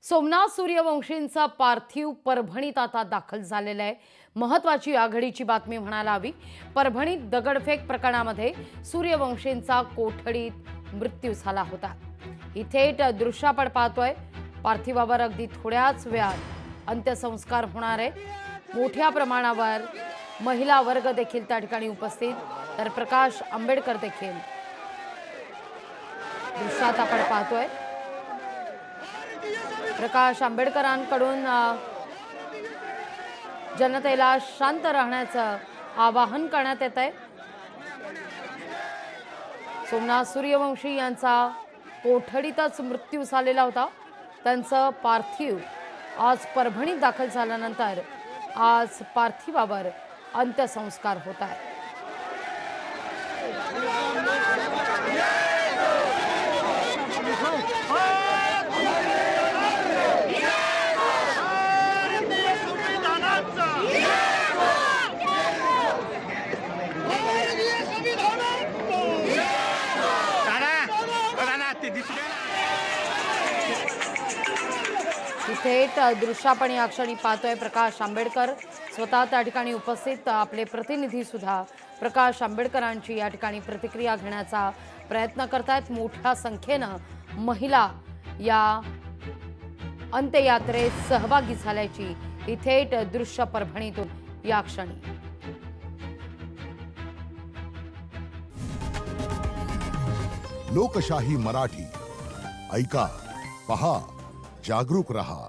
सोमनाथ सूर्यवंशींचा पार्थिव परभणीत आता दाखल झालेला आहे। महत्त्वाची आघाडीची बातमी म्हणायला हवी। परभणीत दगडफेक प्रकरणामध्ये सूर्यवंशींचा कोठडीत मृत्यू झाला होता। ही थेट दृश्य आपण पाहतोय। पार्थिवावर अगदी थोड्याच वेळात अंत्यसंस्कार होणार आहेत। मोठ्या प्रमाणावर महिला वर्ग देखील त्या ठिकाणी उपस्थित, तर प्रकाश आंबेडकर देखील दृश्यात आपण पाहतोय। प्रकाश आंबेडकरांकडून जनतेला शांत राहण्याचं आवाहन करण्यात येत आहे। सोमनाथ सूर्यवंशी यांचा कोठडीतच मृत्यू झालेला होता। त्यांचं पार्थिव आज परभणीत दाखल झाल्यानंतर आज पार्थिवावर अंत्यसंस्कार होत आहेत। थेट दृश्य आपण या क्षणी पाहतोय। प्रकाश आंबेडकर स्वतः त्या ठिकाणी उपस्थित, आपले प्रतिनिधी सुद्धा प्रकाश आंबेडकरांची या ठिकाणी प्रतिक्रिया घेण्याचा प्रयत्न करतायत। मोठ्या संख्येनं महिला या अंत्ययात्रेत सहभागी झाल्याची ही थेट दृश्य परभणीतून या क्षणी। लोकशाही मराठी ऐका, पहा, जागरूक रहा।